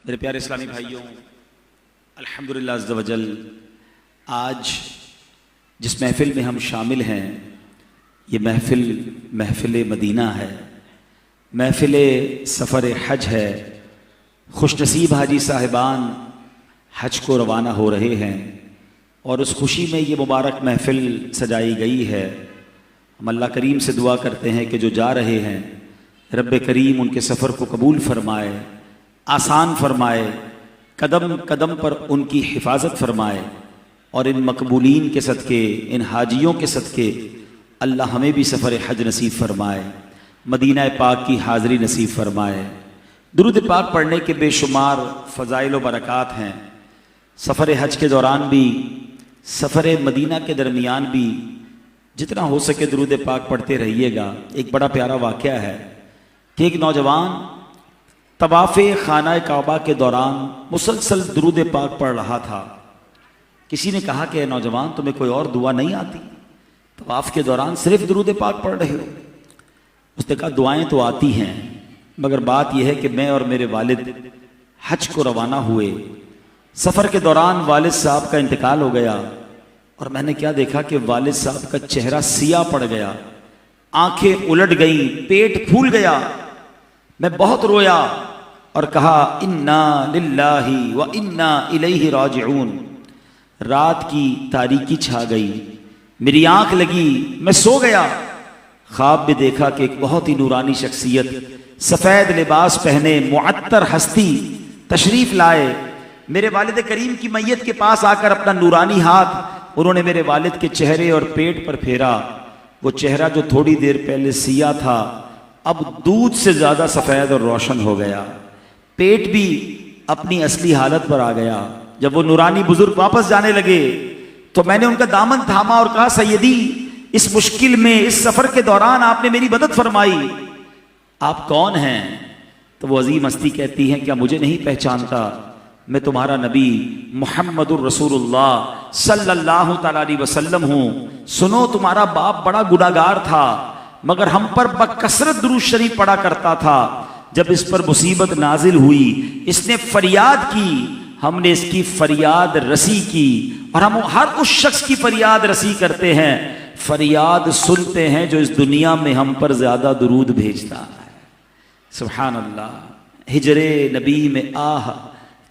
मेरे प्यारे इस्लामी भाइयों, अल्हम्दुलिल्लाह अज़्ज़ व जल, आज जिस महफ़िल में हम शामिल हैं ये महफ़िल मदीना है, महफ़िल सफ़र हज है। खुशनसीब हाजी साहिबान हज को रवाना हो रहे हैं और उस खुशी में ये मुबारक महफ़िल सजाई गई है। हम अल्लाह करीम से दुआ करते हैं कि जो जा रहे हैं रब्बे करीम उनके सफ़र को कबूल फरमाए, आसान फरमाए, कदम कदम पर उनकी हिफाजत फरमाए और इन मकबूलीन के सदक़े, इन हाजियों के सदक़े अल्लाह हमें भी सफ़र हज नसीब फरमाए, मदीना पाक की हाज़री नसीब फरमाए। दुरूद पाक पढ़ने के बेशुमार फ़ज़ाइल व बरक़ात हैं। सफ़र हज के दौरान भी, सफ़र मदीना के दरमियान भी जितना हो सके दुरूद पाक पढ़ते रहिएगा। एक बड़ा प्यारा वाक़या है कि एक नौजवान तवाफ़े खाना काबा के दौरान मुसलसल दुरूद पाक पढ़ रहा था। किसी ने कहा कि नौजवान तुम्हें कोई और दुआ नहीं आती, तवाफ़ के दौरान सिर्फ दुरूद पाक पढ़ रहे हो? उसने कहा दुआएं तो आती हैं, मगर बात यह है कि मैं और मेरे वालिद हज को रवाना हुए, सफ़र के दौरान वालिद साहब का इंतकाल हो गया और मैंने क्या देखा कि वालिद साहब का चेहरा सियाह पड़ गया, आंखें उलट गई, पेट फूल गया। मैं बहुत रोया और कहा इन्ना लिल्लाहि व इन्ना इलैहि राजिऊन। रात की तारीकी छा गई, मेरी आंख लगी, मैं सो गया। ख्वाब में देखा कि एक बहुत ही नूरानी शख्सियत सफ़ेद लिबास पहने मुअत्तर हस्ती तशरीफ़ लाए। मेरे वालिद करीम की मैयत के पास आकर अपना नूरानी हाथ उन्होंने मेरे वालिद के चेहरे और पेट पर फेरा। वो चेहरा जो थोड़ी देर पहले सियाह था अब दूध से ज़्यादा सफ़ेद और रोशन हो गया। पेट भी अपनी असली हालत पर आ गया। जब वो नूरानी बुजुर्ग वापस जाने लगे तो मैंने उनका दामन थामा और कहा सैयदी, इस मुश्किल में, इस सफ़र के दौरान आपने मेरी मदद फरमाई, आप कौन हैं? तो वो अजीम हस्ती कहती हैं क्या मुझे नहीं पहचानता? मैं तुम्हारा नबी मुहम्मदुर रसूलुल्लाह सल्लल्लाहु तआला अलैहि वसल्लम हूँ। सुनो, तुम्हारा बाप बड़ा गुनाहगार था मगर हम पर बकसरत दुरूद शरीफ पढ़ा करता था। जब इस पर मुसीबत नाजिल हुई, इसने फरियाद की, हमने इसकी फरियाद रसी की और हम हर उस शख्स की फरियाद रसी करते हैं, फरियाद सुनते हैं जो इस दुनिया में हम पर ज्यादा दुरूद भेजता है। सुभान अल्लाह। हिजरे नबी में आह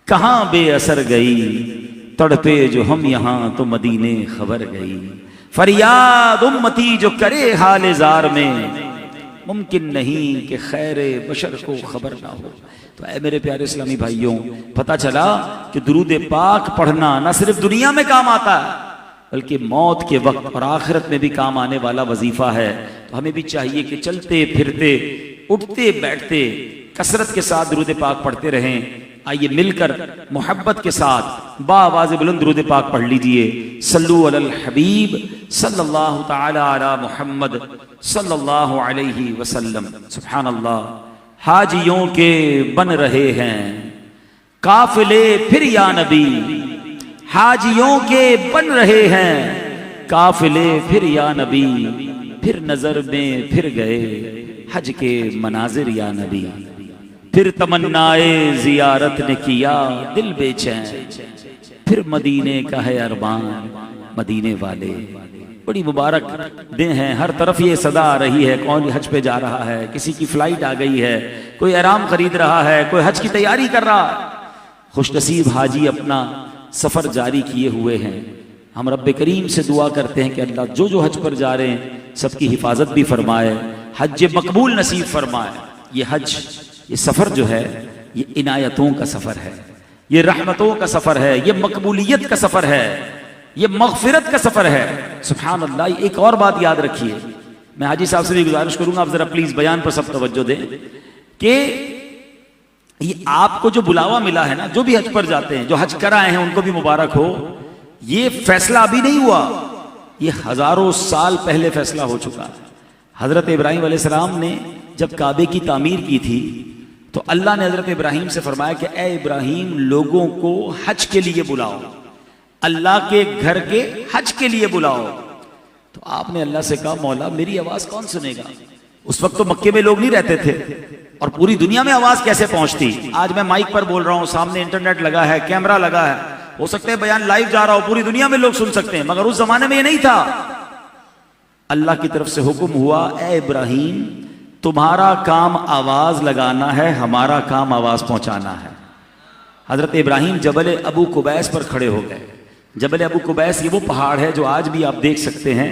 कहाँ बेअसर गई, तड़पे जो हम यहाँ तो मदीने खबर गई। फरियाद उम्मती जो करे हाल जार में, मुमकिन नहीं कि खैरे बशर को खबर ना हो। तो ऐ मेरे प्यारे इस्लामी भाइयों, पता चला कि दुरूद पाक पढ़ना न सिर्फ दुनिया में काम आता है बल्कि मौत के वक्त और आखिरत में भी काम आने वाला वजीफा है। तो हमें भी चाहिए कि चलते फिरते, उठते बैठते कसरत के साथ दुरूद पाक पढ़ते रहें। आइए मिलकर मोहब्बत के साथ बाआवाज़ बुलंद दुरूद पाक पढ़ लीजिए। सल्लु अलल हबीब सल्लल्लाहु तआला अला मुहम्मद सल्लल्लाहु अलैहि वसल्लम। सुभान अल्लाह। हाजियों के बन रहे हैं काफिले फिर या नबी, हाजियों के बन रहे हैं काफिले फिर या नबी, फिर नजर में फिर गए हज के मनाजिर या नबी, फिर तमन्नाए जियारत ने किया दिल बेचैन, फिर मदीने का है अरमान मदीने वाले। बड़ी मुबारक दिन है, हर तरफ ये सदा आ रही है, कौन हज पे जा रहा है, किसी की फ्लाइट आ गई है, कोई आराम खरीद रहा है, कोई हज की तैयारी कर रहा है। खुशनसीब हाजी अपना सफ़र जारी किए हुए हैं। हम रब्बे करीम से दुआ करते हैं कि अल्लाह जो जो हज पर जा रहे हैं सबकी हिफाजत भी फरमाए, हज मकबूल नसीब फरमाए। ये हज, ये सफ़र जो है ये इनायतों का सफ़र है, ये रहमतों का सफ़र है, ये मकबूलियत का सफ़र है, ये मग़फ़िरत का सफ़र है। सुभान अल्लाह। एक और बात याद रखिए, मैं हाजी साहब से भी गुजारिश करूंगा आप ज़रा प्लीज़ बयान पर सब तवज्जो दें कि ये आपको जो बुलावा मिला है ना, जो भी हज पर जाते हैं, जो हज कराए हैं उनको भी मुबारक हो। ये फैसला अभी नहीं हुआ, ये हज़ारों साल पहले फैसला हो चुका है। हज़रत इब्राहीम अलैहिस्सलाम ने जब काबे की तामीर की थी तो अल्लाह ने हज़रत इब्राहीम से फरमाया कि ए इब्राहीम, लोगों को हज के लिए बुलाओ, अल्लाह के घर के हज के लिए बुलाओ। तो आपने अल्लाह से कहा मौला मेरी आवाज़ कौन सुनेगा? उस वक्त तो मक्के में लोग नहीं रहते थे और पूरी दुनिया में आवाज कैसे पहुंचती। आज मैं माइक पर बोल रहा हूं, सामने इंटरनेट लगा है, कैमरा लगा है, हो सकता है बयान लाइव जा रहा हो, पूरी दुनिया में लोग सुन सकते हैं, मगर उस जमाने में ये नहीं था। अल्लाह की तरफ से हुक्म हुआ, ए इब्राहिम तुम्हारा काम आवाज लगाना है, हमारा काम आवाज पहुंचाना है। हजरत इब्राहिम जबल अबू कुबैस पर खड़े हो गए। जबल अबू कुबैस ये वो पहाड़ है जो आज भी आप देख सकते हैं,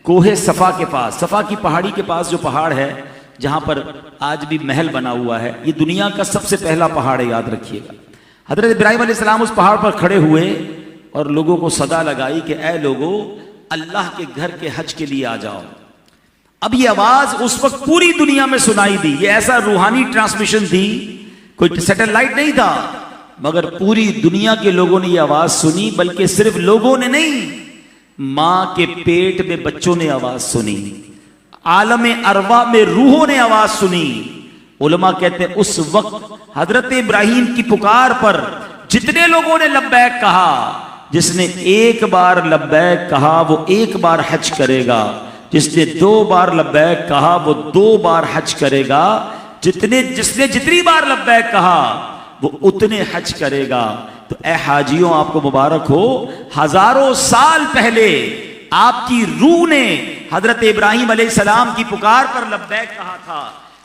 कोहे सफा के पास, सफा की पहाड़ी के पास जो पहाड़ है जहां पर आज भी महल बना हुआ है, ये दुनिया का सबसे पहला पहाड़ है, याद रखिएगा। हजरत इब्राहिम अलैहिस्सलाम उस पहाड़ पर खड़े हुए और लोगों को सदा लगाई कि ऐ लोगों, अल्लाह के घर के हज के लिए आ जाओ। अब ये आवाज उस वक्त पूरी दुनिया में सुनाई दी। ये ऐसा रूहानी ट्रांसमिशन थी, कोई सैटेलाइट नहीं था, मगर पूरी दुनिया के लोगों ने ये आवाज सुनी। बल्कि सिर्फ लोगों ने नहीं, मां के पेट में बच्चों ने आवाज सुनी, आलम अरवा में रूहों ने आवाज सुनी। उलमा कहते हैं उस वक्त हजरत इब्राहिम की पुकार पर जितने लोगों ने लब्बैक कहा, जिसने एक बार लब्बैक कहा वो एक बार हज करेगा, जिसने 2 बार लब्बैक कहा वो 2 बार हज करेगा, जिसने जितनी बार लब्बैक कहा वो उतने हज करेगा। तो ए हाजियों, आपको मुबारक हो, हजारों साल पहले आपकी रूह ने हजरत इब्राहिम अलैहिस्सलाम की पुकार पर लब्बैक कहा था।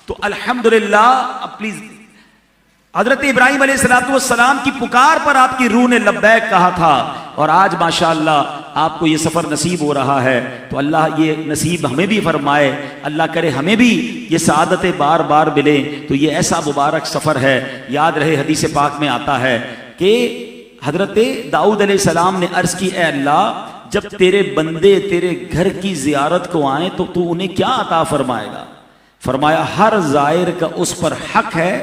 तो अल्हम्दुलिल्लाह, अब प्लीज, हजरत इब्राहिम अलैहिस्सलाम की पुकार पर आपकी रूह ने लब्बैक कहा था और आज माशाअल्लाह आपको ये सफर नसीब हो रहा है। तो अल्लाह ये नसीब हमें भी फरमाए, अल्लाह करे हमें भी ये सआदतें बार बार मिले। तो ये ऐसा मुबारक सफर है। याद रहे, हदीस पाक में आता है कि हजरत दाऊद अलैहिस्सलाम ने अर्ज की, ए अल्लाह, जब तेरे बंदे तेरे घर की जियारत को आए तो तू उन्हें क्या अता फरमाएगा। फरमाया, हर जायर का उस पर हक है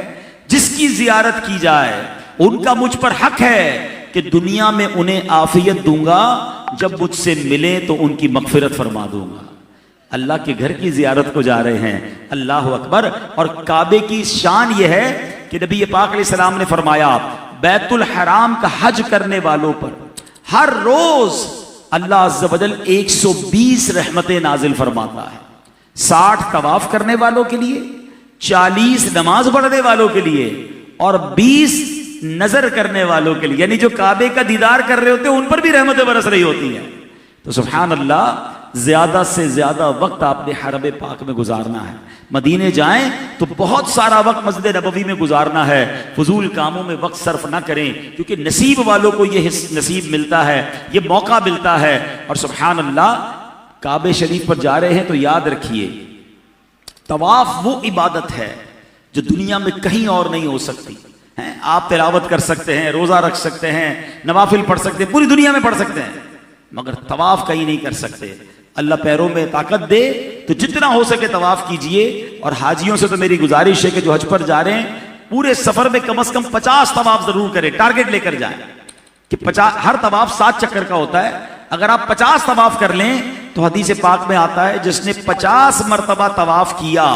जिसकी जियारत की जाए, उनका मुझ पर हक है कि दुनिया में उन्हें आफियत दूंगा, जब मुझसे मिले तो उनकी मगफिरत फरमा दूंगा। अल्लाह के घर की जियारत को जा रहे हैं, अल्लाह अकबर। और काबे की शान यह है कि नबी पाक अलैहिस्सलाम ने फरमाया, बैतुल हराम का हज करने वालों पर हर रोज अल्लाह अज़्ज़ व जल 120 रहमतें नाजिल फरमाता है। 60 तवाफ करने वालों के लिए, 40 नमाज पढ़ने वालों के लिए और 20 नजर करने वालों के लिए, यानी जो काबे का दीदार कर रहे होते हैं उन पर भी रहमतें बरस रही होती हैं। तो सुभान अल्लाह, ज्यादा से ज्यादा वक्त आपने हरम पाक में गुजारना है। मदीने जाएं तो बहुत सारा वक्त मस्जिद नबवी में गुजारना है। फजूल कामों में वक्त सर्फ ना करें, क्योंकि नसीब वालों को ये नसीब मिलता है, ये मौका मिलता है। और सुभान अल्लाह, काबे शरीफ पर जा रहे हैं तो याद रखिए, तवाफ वो इबादत है जो दुनिया में कहीं और नहीं हो सकती है। आप तिलावत कर सकते हैं, रोजा रख सकते हैं, नवाफिल पढ़ सकते हैं, पूरी दुनिया में पढ़ सकते हैं, मगर तवाफ कहीं नहीं कर सकते। अल्लाह पैरों में ताकत दे तो जितना हो सके तवाफ कीजिए। और हाजियों से तो मेरी गुजारिश है कि जो हज पर जा रहे हैं, पूरे सफर में कम से कम 50 तवाफ जरूर करें, टारगेट लेकर जाएं कि 50, हर तवाफ 7 चक्कर का होता है। अगर आप 50 तवाफ कर लें तो हदीस पाक में आता है, जिसने 50 मरतबा तवाफ किया,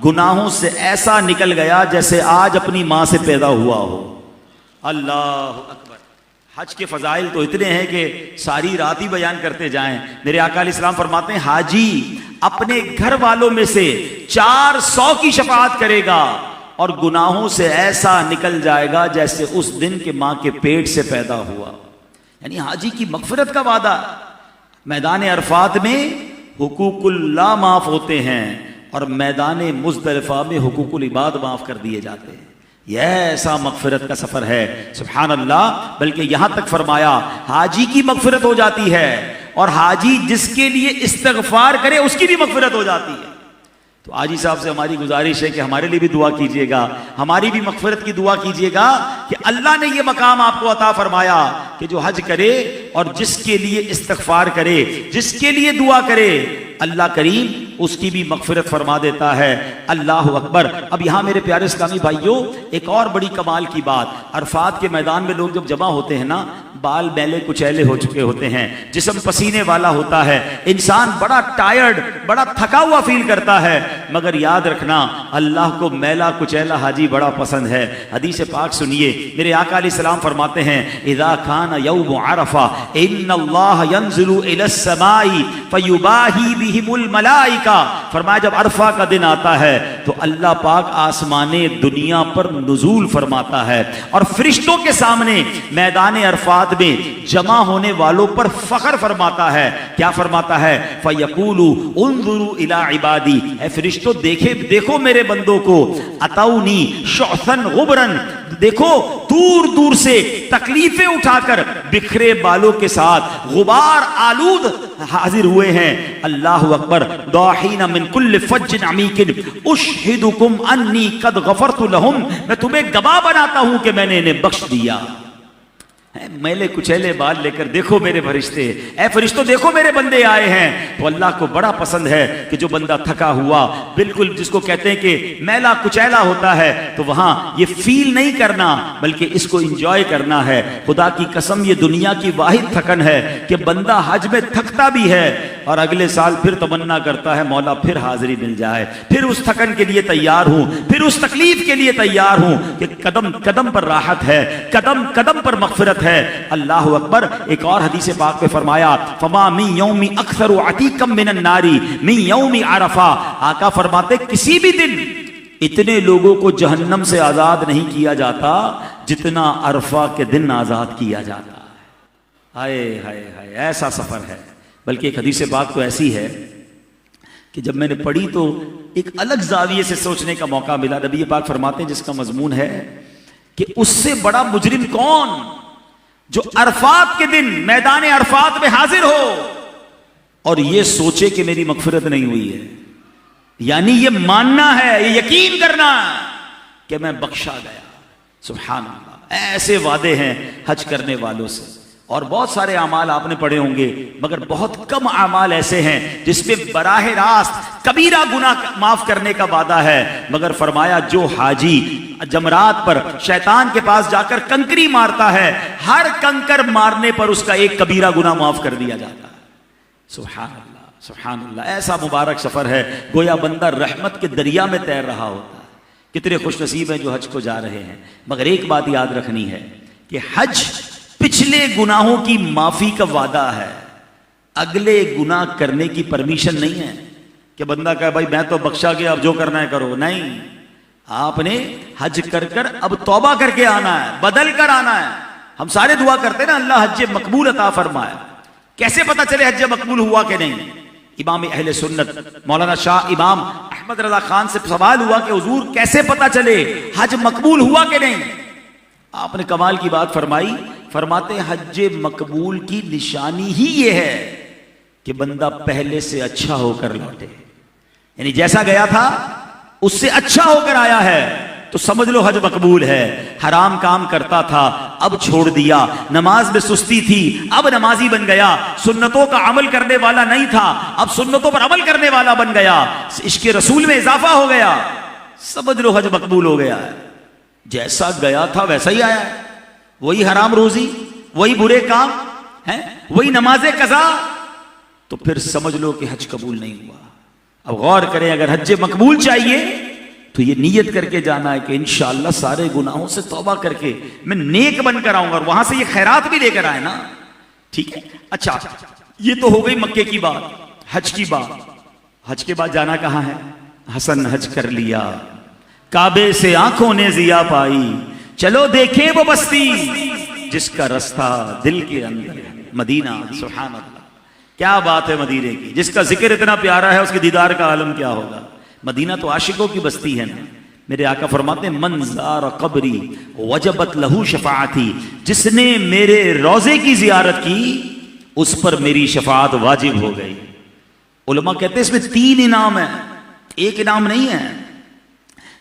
गुनाहों से ऐसा निकल गया जैसे आज अपनी मां से पैदा हुआ हो। अल्लाह अकबर। हज के फजाइल तो इतने हैं कि सारी रात ही बयान करते जाएं। मेरे आका अलैहिस्सलाम फरमाते हैं, हाजी अपने घर वालों में से 400 की शफाअत करेगा और गुनाहों से ऐसा निकल जाएगा जैसे उस दिन के मां के पेट से पैदा हुआ। यानी हाजी की मगफिरत का वादा। मैदान अरफात में हुकूकुल्लाह माफ होते हैं और मैदान मुज़दलिफा में हुकूकुल इबाद माफ कर दिए जाते हैं। यह ऐसा मगफिरत का सफर है, सुभान अल्लाह। बल्कि यहां तक फरमाया, हाजी की मगफिरत हो जाती है और हाजी जिसके लिए इस्तिग़फार करे उसकी भी मगफिरत हो जाती है। तो हाजी साहब से हमारी गुजारिश है कि हमारे लिए भी दुआ कीजिएगा, हमारी भी मगफिरत की दुआ कीजिएगा कि अल्लाह ने यह मकाम आपको अता फरमाया कि जो हज करे और जिसके लिए इस्तिग़फार करे, जिसके लिए दुआ करे, अल्लाह करीम उसकी भी मगफिरत फरमा देता है। अल्लाह अकबर। अब यहां मेरे प्यारे इस्लामी भाइयों, एक और बड़ी कमाल की बात, अरफात के मैदान में लोग जब जमा होते हैं ना, बाल मैले कुचैले हो चुके होते हैं, जिस्म पसीने वाला होता है, इंसान बड़ा टायर्ड, बड़ा थका हुआ फील करता है, मगर याद रखना अल्लाह को मैला कुचैला हाजी बड़ा पसंद है। हदीस पाक सुनिए, मेरे आका अलैहिस्सलाम फरमाते हैं, इज़ा कान यौम अरफा इन्नल्लाह यंज़िलु इलस समाई फयुबाही बिहिमुल मलाइका आका। फरमाया जब अरफा का दिन आता है तो अल्लाह पाक आसमाने दुनिया पर नुज़ूल फरमाता है और फरिश्तों के सामने मैदान अरफात में जमा होने वालों पर फख्र फरमाता है। क्या फरमाता है? फयकूलु उन्जुरु इला इबादी, ऐ फरिश्तों देखो मेरे बंदों को, अतौनी शुअसन गुबरन, देखो दूर दूर से तकलीफें उठाकर बिखरे बालों के साथ गुबार आलूद हाजिर हुए हैं। अल्लाह अकबर। दाहीना मिन कुल्ल फज्जिन अमीकिन उशहिदुकुम अन्नी कद गफरतु लहुम, मैं तुम्हें गवाह बनाता हूं कि मैंने इन्हें बख्श दिया। मैले कुचैले बाल लेकर देखो मेरे फरिश्ते, ऐ फरिश्तों देखो मेरे बंदे आए हैं। तो अल्लाह को बड़ा पसंद है कि जो बंदा थका हुआ, बिल्कुल जिसको कहते हैं कि मैला कुचैला होता है, तो वहां ये फील नहीं करना बल्कि इसको एंजॉय करना है। खुदा की कसम ये दुनिया की वाहिद थकन है कि बंदा हज में थकता भी है और अगले साल फिर तमन्ना करता है मौला फिर हाजिरी मिल जाए, फिर उस थकन के लिए तैयार हूं, फिर उस तकलीफ के लिए तैयार हूं कि कदम कदम पर राहत है, कदम कदम पर मगफिरत है। अल्लाह अकबर। एक और हदीस पाक में फरमाया फमा मी यौमी अक्सर अतीकम मिनन नारी मी यौमी अरफा, आका फरमाते किसी भी दिन इतने लोगों को जहन्नम से आजाद नहीं किया जाता जितना अरफा के दिन आजाद किया जाता है। हाय हाय हाय, ऐसा सफर है। बल्कि एक हदीस पाक तो ऐसी है कि जब मैंने पढ़ी तो एक अलग जाविये से सोचने का मौका मिला। नबी पाक फरमाते हैं जिसका मजमून है कि उससे बड़ा मुजरिम कौन जो अरफात के दिन मैदान अरफात में हाजिर हो और ये सोचे कि मेरी मगफिरत नहीं हुई है। यानी ये मानना है, ये यकीन करना कि मैं बख्शा गया। सुभान अल्लाह। ऐसे वादे हैं हज करने वालों से। और बहुत सारे अमाल आपने पढ़े होंगे, मगर बहुत कम अमाल ऐसे हैं जिसमें बराह रास्त कबीरा गुनाह माफ करने का वादा है। मगर फरमाया जो हाजी जमरात पर शैतान के पास जाकर कंकरी मारता है, हर कंकर मारने पर उसका एक कबीरा गुनाह माफ कर दिया जाता है। सुभान अल्लाह, सुभान अल्लाह। ऐसा मुबारक सफर है, गोया बंदा रहमत के दरिया में तैर रहा होता है। कितने खुशनसीब हैं जो हज को जा रहे हैं। मगर एक बात याद रखनी है कि हज पिछले गुनाहों की माफी का वादा है, अगले गुनाह करने की परमिशन नहीं है कि बंदा कहे भाई मैं तो बख्शा गया अब जो करना है करो। नहीं, आपने हज कर कर अब तौबा करके आना है, बदल कर आना है। हम सारे दुआ करते हैं ना अल्लाह हज मकबूल अता फरमाए। कैसे पता चले हज मकबूल हुआ कि नहीं? इमाम अहले सुन्नत मौलाना शाह इमाम अहमद रजा खान से सवाल हुआ कि हुजूर कैसे पता चले हज मकबूल हुआ कि नहीं? आपने कमाल की बात फरमाई। फरमाते हज मकबूल की निशानी ही ये है कि बंदा पहले से अच्छा होकर लौटे, यानी जैसा गया था उससे अच्छा होकर आया है तो समझ लो हज मकबूल है। हराम काम करता था अब छोड़ दिया, नमाज में सुस्ती थी अब नमाजी बन गया, सुन्नतों का अमल करने वाला नहीं था अब सुन्नतों पर अमल करने वाला बन गया, इश्क रसूल में इजाफा हो गया, समझ लो हज मकबूल हो गया है। जैसा गया था वैसा ही आया है, वही हराम रोजी, वही बुरे काम है, वही नमाजे कज़ा, तो फिर समझ लो कि हज कबूल नहीं हुआ। अब गौर करें, अगर हज मकबूल चाहिए तो ये नीयत करके जाना है कि इंशाअल्लाह सारे गुनाहों से तौबा करके मैं नेक बनकर आऊंगा और वहां से ये खैरात भी लेकर आए ना। ठीक है, अच्छा ये तो हो गई मक्के की बात, हज की बात। हज के बाद जाना कहां है? हसन हज कर लिया, काबे से आंखों ने जिया पाई, चलो देखें वो बस्ती जिसका रास्ता दिल के अंदर है, मदीना। सुभान अल्लाह, क्या बात है मदीने की। जिसका जिक्र इतना प्यारा है उसके दीदार का आलम क्या होगा। मदीना तो आशिकों की बस्ती है ना। मेरे आका फरमाते हैं मन ज़ार कब्री वजबत लहू शफाअती, जिसने मेरे रोजे की जियारत की उस पर मेरी शफाअत वाजिब हो गई। उलमा कहते हैं इसमें 3 इनाम है, एक इनाम नहीं है।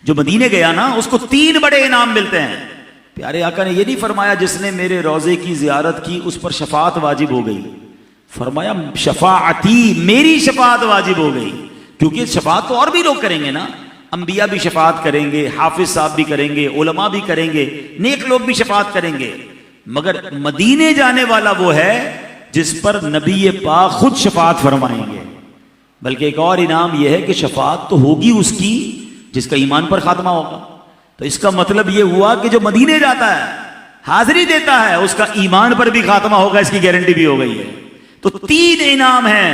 जो मदीने गया ना उसको 3 बड़े इनाम मिलते हैं। प्यारे आका ने ये नहीं फरमाया जिसने मेरे रोजे की जियारत की उस पर शफाअत वाजिब हो गई, फरमाया शफाअती, मेरी शफाअत वाजिब हो गई। क्योंकि शफाअत तो और भी लोग करेंगे ना, अंबिया भी शफाअत करेंगे, हाफिज साहब भी करेंगे, उलमा भी करेंगे, नेक लोग भी शफाअत करेंगे, मगर मदीने जाने वाला वो है जिस पर नबी पाक खुद शफाअत फरमाएंगे। बल्कि एक और इनाम यह है कि शफाअत तो होगी उसकी जिसका ईमान पर खात्मा होगा। तो इसका मतलब यह हुआ कि जो मदीने जाता है, हाजिरी देता है, उसका ईमान पर भी खात्मा होगा, इसकी गारंटी भी हो गई है। तो 3 इनाम हैं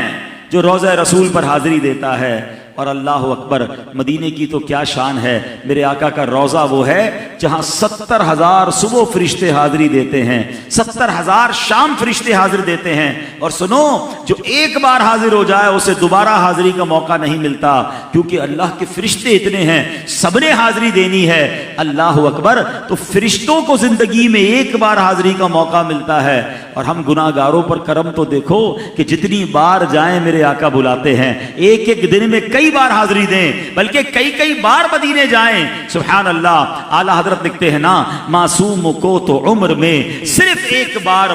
जो रोज़ा रसूल पर हाजिरी देता है। और अल्लाह अकबर, मदीने की तो क्या शान है। मेरे आका का रोज़ा वो है जहां 70,000 सुबह फरिश्ते हाजिरी देते हैं, 70,000 शाम फरिश्ते हाजिर देते हैं। और सुनो, जो एक बार हाजिर हो जाए उसे दोबारा हाजिरी का मौका नहीं मिलता, क्योंकि अल्लाह के फरिश्ते इतने हैं, सबने हाजिरी देनी है। अल्लाह अकबर। तो फरिश्तों को जिंदगी में एक बार हाजिरी का मौका मिलता है, और हम गुनाहगारों पर करम तो देखो कि जितनी बार जाएं मेरे आका बुलाते हैं। एक एक दिन में कई बार हाजिरी दें, बल्कि कई कई बार मदीने जाएं। सुभान अल्लाह। आला हजरत लिखते हैं ना, मासूम को तो उम्र में सिर्फ एक बार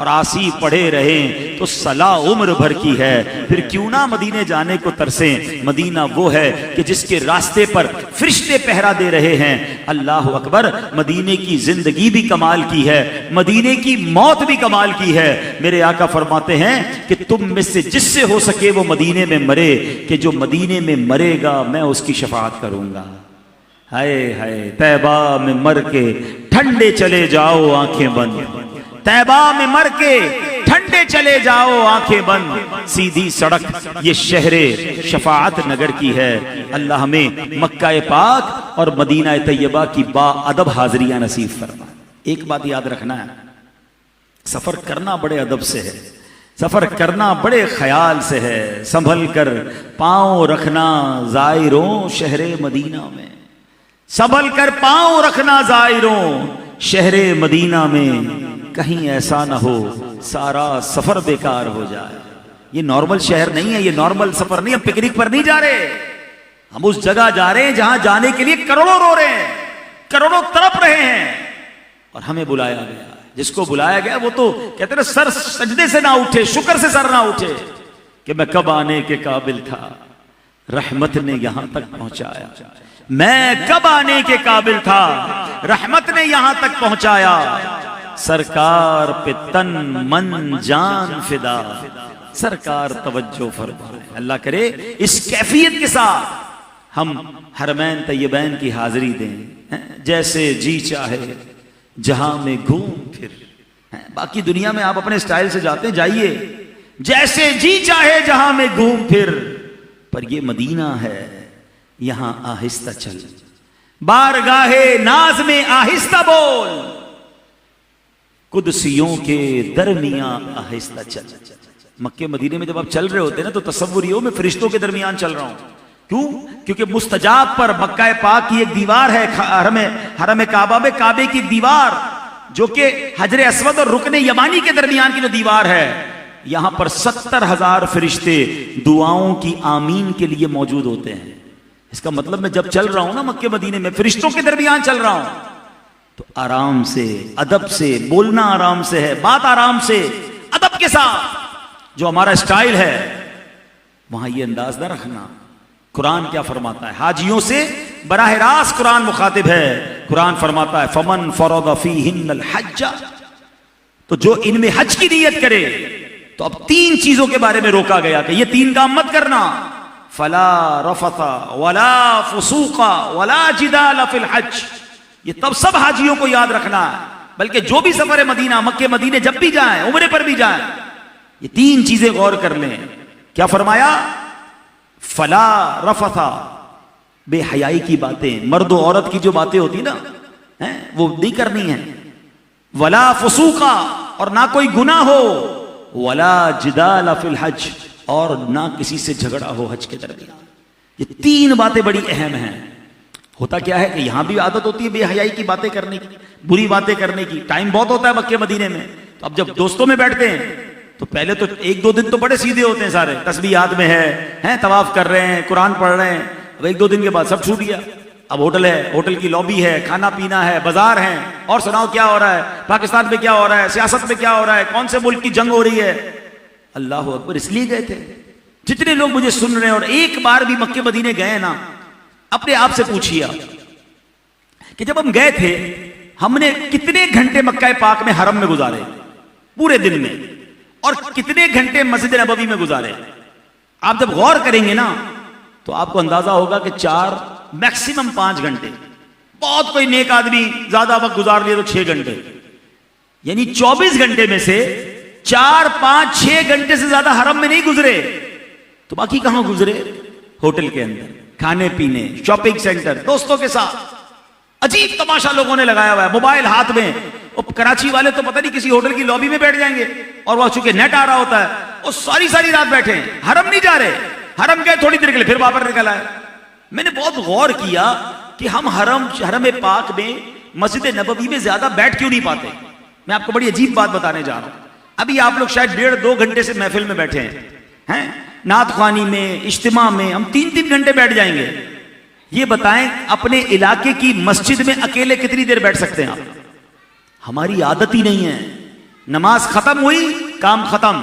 और आसी पढ़े रहें तो सला उम्र भर की है। फिर क्यों ना मदीने जाने को तरसें। मदीना वो है कि जिसके रास्ते पर फरिश्ते पहरा दे रहे हैं। अल्लाह अकबर। मदीने की जिंदगी भी कमाल की है, मदीने की मौत भी कमाल की है। मेरे आका फरमाते हैं कि तुम में से जिससे हो सके वो मदीने में मरे, कि जो मदीने में मरेगा मैं उसकी शफाअत करूंगा। हाय हाय, तैबा में मर के ठंडे चले जाओ आंखें बंद, तैबा में मर के ठंडे चले जाओ आंखें बंद। सीधी सड़क ये शहरे शफाअत नगर की है। अल्लाह हमें मक्का पाक और मदीना तैयबा की बाअदब हाजिरियां नसीब फरमा। एक बात याद रखना है, सफर करना बड़े अदब से है, सफर करना बड़े ख्याल से है। संभल कर पांव रखना जायरों शहरे मदीना में, संभल कर पांव रखना जायरों शहरे मदीना में। कहीं ऐसा ना हो सारा सफर बेकार हो जाए। ये नॉर्मल शहर नहीं है, ये नॉर्मल सफर नहीं है। हम पिकनिक पर नहीं जा रहे, हम उस जगह जा रहे हैं जहां जाने के लिए करोड़ों रो रहे हैं, करोड़ों तड़प रहे हैं, और हमें बुलाया गया। जिसको बुलाया गया वो तो कहते ना, सर सजदे से ना उठे, शुक्र से सर ना उठे कि मैं कब आने के काबिल था, रहमत ने यहां तक पहुंचाया। मैं कब आने के काबिल था, रहमत ने यहां तक पहुंचाया। सरकार पे तन मन जान फिदा, सरकार तवज्जो फरमाए। अल्लाह करे इस कैफियत के साथ हम हरमैन तैयबैन की हाजिरी दें। जैसे जी चाहे जहां में घूम फिर, बाकी दुनिया में आप अपने स्टाइल से जाते हैं, जाइए, जैसे जी चाहे जहां में घूम फिर, पर ये मदीना है यहां आहिस्ता चल, बारगाहे नाज में आहिस्ता बोल, कुदसियों के दरमियां आहिस्ता चल। मक्के मदीने में जब आप चल रहे होते हैं ना, तो तसव्वुरियों में फरिश्तों के दरमियान चल रहा हूं। क्यों? क्योंकि मुस्तजाब पर मक्का पाक की एक दीवार है, हरम काबा में काबे की दीवार, जो कि हजर अस्वद और रुकने यमानी के दरमियान की जो दीवार है, यहां पर 70,000 फरिश्ते दुआओं की आमीन के लिए मौजूद होते हैं। इसका मतलब मैं जब चल रहा हूं ना मक्के मदीने में, फरिश्तों के दरमियान चल रहा हूं, तो आराम से, अदब से बोलना, आराम से है बात, आराम से अदब के साथ, जो हमारा स्टाइल है वहां ये अंदाज ना रखना। कुरान क्या फरमाता है? हाजियों से बराह रास्त कुरान मुखातिब है। कुरान फरमाता है फमन फरद फीहिन्नल हज्ज, तो जो इनमें हज की नियत करे। तो अब 3 चीजों के बारे में रोका गया कि ये 3 काम मत करना। फला रफता वला फुसूका वला जिदाल फिल हज। ये तब सब हाजियों को याद रखना है, बल्कि जो भी सफर मदीना, मक्के मदीने जब भी जाएं, उम्रे पर भी जाएं, ये 3 चीजें गौर कर लें। क्या फरमाया? फला रफता, बेहयाई की बातें, मर्द और औरत की जो बातें होती ना हैं, वो नहीं करनी है। वला फुसूका, और ना कोई गुनाह हो। वला जिदाल फिल हज, और ना किसी से झगड़ा हो हज के दरमियान। ये 3 बातें बड़ी अहम हैं। होता क्या है कि यहां भी आदत होती है बेहयाई की बातें करने की, बुरी बातें करने की। टाइम बहुत होता है मक्के मदीने में, तो अब जब दोस्तों में बैठते हैं तो पहले तो 1-2 दिन तो बड़े सीधे होते हैं सारे, तस्बीहात में हैं, तवाफ कर रहे हैं, कुरान पढ़ रहे हैं। अब 1-2 दिन के बाद सब छूट गया। अब होटल है, होटल की लॉबी है, खाना पीना है, बाजार है, और सुनाओ क्या हो रहा है, पाकिस्तान में क्या हो रहा है, सियासत में क्या हो रहा है, कौन से मुल्क की जंग हो रही है। अल्लाह अकबर। इसलिए गए थे। जितने लोग मुझे सुन रहे हैं और एक बार भी मक्के मदीने गए ना, अपने आप से पूछिए कि जब हम गए थे हमने कितने घंटे मक्का पाक में हरम में गुजारे पूरे दिन में, और कितने घंटे मस्जिद नबवी में गुजारे। आप जब गौर करेंगे ना तो आपको अंदाजा होगा कि 4 मैक्सिमम 5 घंटे, बहुत कोई नेक आदमी ज्यादा वक्त गुजार लिया तो 6 घंटे, यानी 24 घंटे में से 4, 5, 6 घंटे से ज्यादा हरम में नहीं गुजरे। तो बाकी कहां गुजरे? होटल के अंदर, खाने पीने, शॉपिंग सेंटर, दोस्तों के साथ। अजीब तमाशा लोगों ने लगाया हुआ है, मोबाइल हाथ में। और कराची वाले तो पता नहीं किसी होटल की लॉबी में बैठ जाएंगे, और वहां चूंकि नेट आ रहा होता है, और सारी सारी रात बैठे हैं। हरम नहीं जा रहे, हरम गए थोड़ी देर के लिए फिर वापस निकल आए। मैंने बहुत गौर किया कि हम हरम पाक में, मस्जिद नबवी में ज्यादा बैठ क्यों नहीं पाते। मैं आपको बड़ी अजीब बात बताने जा रहा हूं। अभी आप लोग शायद 1.5-2 घंटे से महफिल में बैठे हैं, नात ख्वानी में, इज्तिमा में हम 3-3 घंटे बैठ जाएंगे। ये बताएं, अपने इलाके की मस्जिद में अकेले कितनी देर बैठ सकते हैं आप? हमारी आदत ही नहीं है। नमाज खत्म हुई, काम खत्म,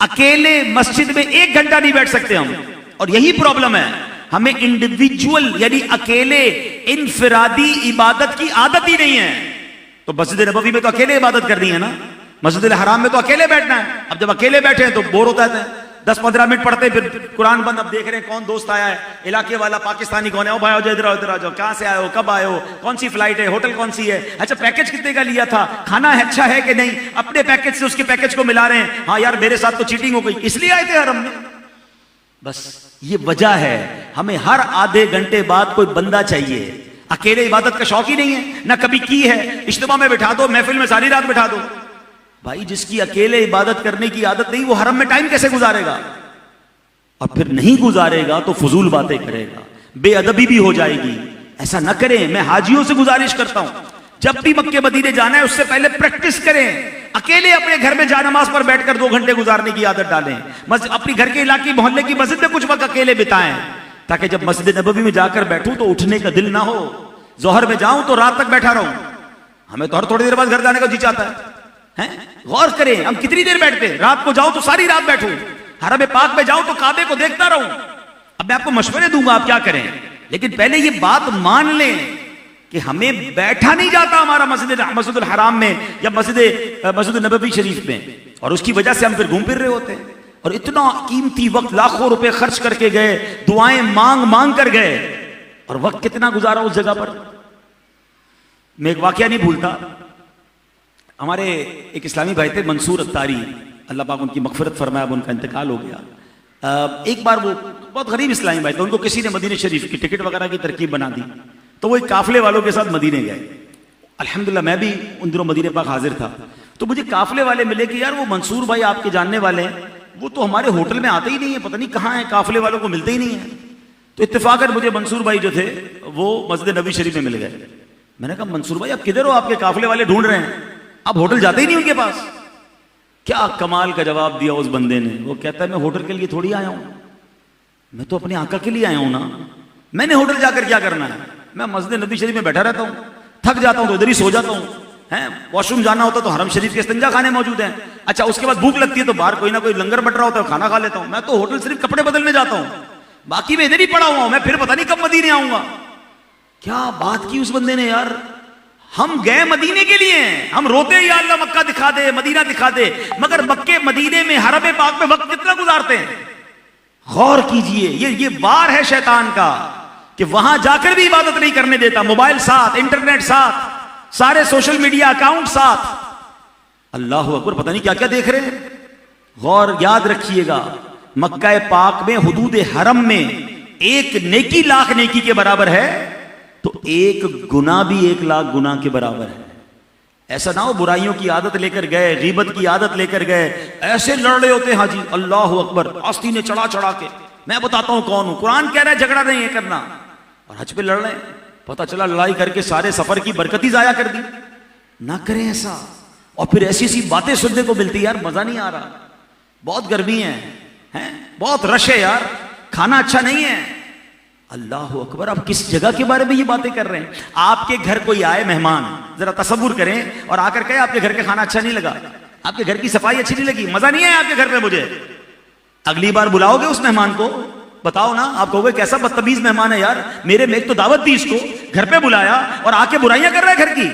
अकेले मस्जिद में 1 घंटा नहीं बैठ सकते हम। और यही प्रॉब्लम है, हमें इंडिविजुअल यानी अकेले इनफिरादी इबादत की आदत ही नहीं है। तो मस्जिद नबवी में तो अकेले इबादत करनी है ना, मस्जिद हराम में तो अकेले बैठना है। अब जब अकेले बैठे हैं तो बोर होता है, 10-15 मिनट पढ़ते, फिर कुरान बंद। अब देख रहे हैं कौन दोस्त आया है, इलाके वाला पाकिस्तानी कौन है, ओ भाई आओ, इधर आओ, इधर आ जाओ, कहां से आए हो, कब आए हो, कौन सी फ्लाइट है, होटल कौन सी है, अच्छा पैकेज कितने का लिया था, खाना है अच्छा है कि नहीं, अपने पैकेज से उसके पैकेज को मिला रहे हैं। हाँ यार मेरे साथ तो चीटिंग हो गई, इसलिए आए थे हरम में। बस ये वजह है, हमें हर आधे घंटे बाद कोई बंदा चाहिए। अकेले इबादत का शौक ही नहीं है, ना कभी की है। इज्तिमा में बिठा दो, महफिल में सारी रात बिठा दो। भाई जिसकी अकेले इबादत करने की आदत नहीं, वो हरम में टाइम कैसे गुजारेगा? और फिर नहीं गुजारेगा तो फजूल बातें करेगा, बेअदबी भी हो जाएगी। ऐसा न करें। मैं हाजियों से गुजारिश करता हूं, जब भी मक्के मदीने जाना है उससे पहले प्रैक्टिस करें। अकेले अपने घर में जानमाज पर बैठकर 2 घंटे गुजारने की आदत डालें। अपनी घर के इलाके मोहल्ले की मस्जिद में कुछ वक्त अकेले बिताएं, ताकि जब मस्जिद नबवी में जाकर बैठूं तो उठने का दिल ना हो। जोहर में जाऊं तो रात तक बैठा रहूं, हमें तो हर थोड़ी देर बाद घर जाने का जी चाहता है। गौर करें, हम कितनी देर बैठते हैं? रात को जाऊं तो सारी रात बैठूं, हरम पाक में जाऊं तो काबे को देखता रहूं। अब मैं आपको मशवरे दूंगा आप क्या करें, लेकिन पहले ये बात मान लें कि हमें बैठा नहीं जाता हमारा मस्जिद हराम में या मस्जिद नबवी शरीफ में, और उसकी वजह से हम फिर घूम फिर रहे होते हैं। और इतना कीमती वक्त, लाखों रुपए खर्च करके गए, दुआएं मांग मांग कर गए, और वक्त कितना गुजारा उस जगह पर। मैं एक वाकया नहीं भूलता। हमारे एक इस्लामी भाई थे, मंसूर अत्तारी, अल्लाह पाक उनकी मगफिरत फरमाया, अब उनका इंतकाल हो गया। एक बार वो बहुत गरीब इस्लामी भाई थे, उनको किसी ने मदीने शरीफ की टिकट वगैरह की तरकीब बना दी, तो वो एक काफिले वालों के साथ मदीने गए। अल्हम्दुलिल्लाह मैं भी उन दिनों मदीने पाक हाजिर था। तो मुझे काफिले वाले मिले कि यार वो मंसूर भाई आपके जानने वाले हैं, वो तो हमारे होटल में आते ही नहीं है, पता नहीं कहाँ है, काफिले वालों को मिलते ही नहीं है। तो इत्तेफाकन मुझे मंसूर भाई जो थे वो मस्जिद नबी शरीफ में मिल गए। मैंने कहा मंसूर भाई आप किधर हो, आपके काफिले वाले ढूंढ रहे हैं, आप होटल जाते ही नहीं उनके पास। क्या कमाल का जवाब दिया उस बंदे ने। वो कहता है मैं होटल के लिए थोड़ी आया हूं, मैं तो अपने आका के लिए आया हूं ना, मैंने होटल जाकर क्या करना है, मैं मस्जिद नबी शरीफ में बैठा रहता हूं, थक जाता हूं तो इधर ही सो जाता हूं, वॉशरूम जाना होता तो हरम शरीफ के इस्तिंजा खाने मौजूद हैं, अच्छा उसके बाद भूख लगती है तो बाहर कोई ना कोई लंगर बट रहा होता है, खाना खा लेता हूं। मैं तो होटल सिर्फ कपड़े बदलने जाता हूं, बाकी मैं इधर ही पड़ा हुआ हूं, मैं फिर पता नहीं कब मदीने आऊंगा। क्या बात की उस बंदे ने यार। हम गए मदीने के लिए, हम रोते या अल्लाह मक्का दिखा दे, मदीना दिखा दे, मगर मक्के मदीने में हरम पाक में वक्त कितना गुजारते हैं। गौर कीजिए, ये वार है शैतान का कि वहां जाकर भी इबादत नहीं करने देता। मोबाइल साथ, इंटरनेट साथ, सारे सोशल मीडिया अकाउंट साथ, अल्लाह अकबर, पता नहीं क्या क्या देख रहे हैं। गौर याद रखिएगा, मक्का पाक में हुदूद हरम में एक नेकी लाख नेकी के बराबर है, तो एक गुना भी 1 लाख गुना के बराबर है। ऐसा ना हो बुराइयों की आदत लेकर गए, गीबत की आदत लेकर गए, ऐसे लड़ रहे होते हैं हाजी, अल्लाह अकबर, आस्तीने चढ़ा चढ़ा के। मैं बताता हूं कौन हूं, कुरान कह रहा है झगड़ा नहीं है करना, और हज पे लड़ रहे हैं, पता चला लड़ाई करके सारे सफर की बरकत ही जाया कर दी। ना करें ऐसा। और फिर ऐसी ऐसी बातें सुनने को मिलती है, यार मजा नहीं आ रहा, बहुत गर्मी है, बहुत रश है यार, खाना अच्छा नहीं है। अल्लाह अकबर, आप किस जगह के बारे में ये बातें कर रहे हैं। आपके घर कोई आए मेहमान, जरा तसव्वुर करें, और आकर कहे आपके घर का खाना अच्छा नहीं लगा, आपके घर की सफाई अच्छी नहीं लगी, मजा नहीं आया आपके घर पे मुझे, अगली बार बुलाओगे उस मेहमान को? बताओ ना, आप कहोगे कैसा बदतमीज मेहमान है यार, मेरे में एक तो दावत दी, इसको घर पे बुलाया और आके बुराइयां कर रहा है घर की।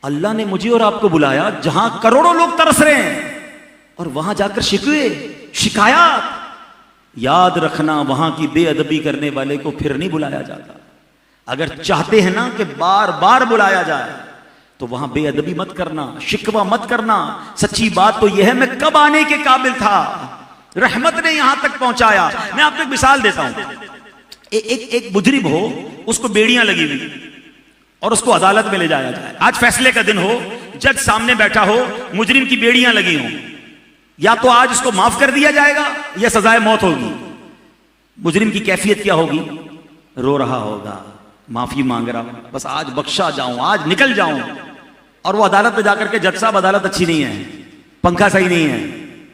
अल्लाह ने मुझे और आपको बुलाया जहां करोड़ों लोग तरस रहे हैं, और वहां जाकर शिकवे शिकायत। याद रखना, वहां की बेअदबी करने वाले को फिर नहीं बुलाया जाता। अगर चाहते हैं ना कि बार बार बुलाया जाए, तो वहां बेअदबी मत करना, शिकवा मत करना। सच्ची बात तो यह है, मैं कब आने के काबिल था, रहमत ने यहां तक पहुंचाया। मैं आपको एक मिसाल देता हूं। एक मुजरिम हो, उसको बेड़ियां लगी हुई और उसको अदालत में ले जाया जाए। आज फैसले का दिन हो, जज सामने बैठा हो, मुजरिम की बेड़ियां लगी हो, या तो आज उसको माफ कर दिया जाएगा या सजाए मौत होगी। मुजरिम की कैफियत क्या होगी? रो रहा होगा, माफी मांग रहा होगा, बस आज बख्शा जाऊं, आज निकल जाऊं। और वो अदालत में जाकर के, जज साहब अदालत अच्छी नहीं है, पंखा सही नहीं है,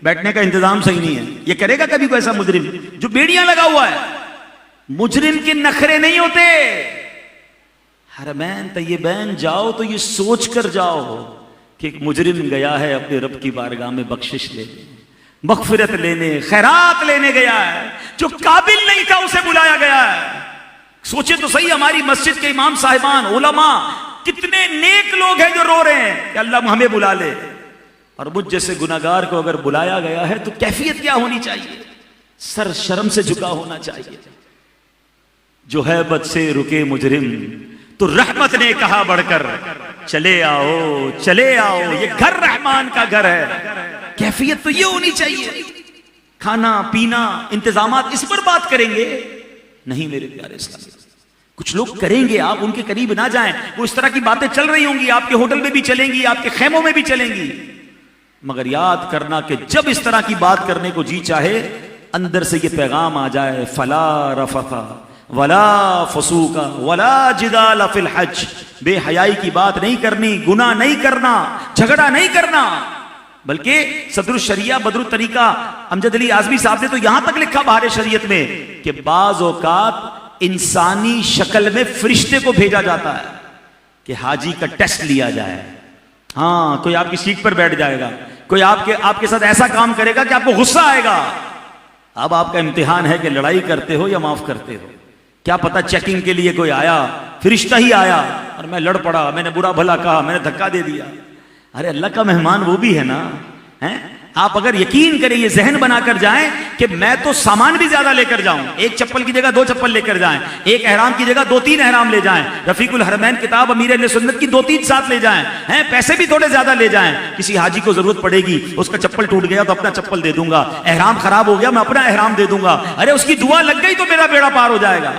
बैठने का इंतजाम सही नहीं है। ये करेगा कभी कोई ऐसा मुजरिम जो बेड़ियां लगा हुआ है? मुजरिम के नखरे नहीं होते। हरमैन तय्यबैन जाओ तो ये सोच कर जाओ कि एक मुजरिम गया है अपने रब की बारगाह में बख्शिश लेने, मगफिरत लेने, खैरात लेने गया है। जो काबिल नहीं था उसे बुलाया गया है। सोचे तो सही, हमारी मस्जिद के इमाम साहिबान, उलमा, कितने नेक लोग हैं जो रो रहे हैं कि अल्लाह हमें बुला ले। और मुझ जैसे गुनाहगार को अगर बुलाया गया है तो कैफियत क्या होनी चाहिए? सर शर्म से झुका होना चाहिए। जो है बद से रुके मुजरिम तो रहमत ने कहा बढ़कर, चले आओ चले आओ, ये घर रहमान का घर है। कैफियत तो ये होनी चाहिए। खाना पीना इंतजामात इस पर बात करेंगे नहीं मेरे प्यारे इस्लामी। कुछ लोग करेंगे, आप उनके करीब ना जाएं। वो इस तरह की बातें चल रही होंगी, आपके होटल में भी चलेंगी, आपके खेमों में भी चलेंगी, मगर याद करना कि जब इस तरह की बात करने को जी चाहे, अंदर से ये पैगाम आ जाए, फला रफका वला फसूका वला जिदाल फिल हज। बेहयाई की बात नहीं करनी, गुनाह नहीं करना, झगड़ा नहीं करना। बल्कि सदरुल शरिया बदरुल तरीका अमजद अली आजमी साहब ने तो यहां तक लिखा बाहर शरीयत में कि बाज औकात इंसानी शक्ल में फरिश्ते को भेजा जाता है कि हाजी का टेस्ट लिया जाए। हाँ, कोई आपकी सीट पर बैठ जाएगा, कोई आपके साथ ऐसा काम करेगा कि आपको गुस्सा आएगा। अब आपका इम्तिहान है कि लड़ाई करते हो या माफ करते हो। क्या पता चेकिंग के लिए कोई आया, फरिश्ता ही आया और मैं लड़ पड़ा, मैंने बुरा भला कहा, मैंने धक्का दे दिया। अरे अल्लाह का मेहमान वो भी है ना, हैं? आप अगर यकीन करें, ये जहन बनाकर जाएं कि मैं तो सामान भी ज्यादा लेकर जाऊं, एक चप्पल की जगह 2 चप्पल लेकर जाएं, एक एहराम की जगह 2-3 एहराम ले जाएं, रफीकुल हरमैन किताब अमीर अहले सुन्नत की 2-3 साथ ले जाएं, हैं? पैसे भी थोड़े ज्यादा ले जाएं। किसी हाजी को जरूरत पड़ेगी, उसका चप्पल टूट गया तो अपना चप्पल दे दूंगा, एहराम खराब हो गया मैं अपना एहराम दे दूंगा। अरे उसकी दुआ लग गई तो मेरा बेड़ा पार हो जाएगा।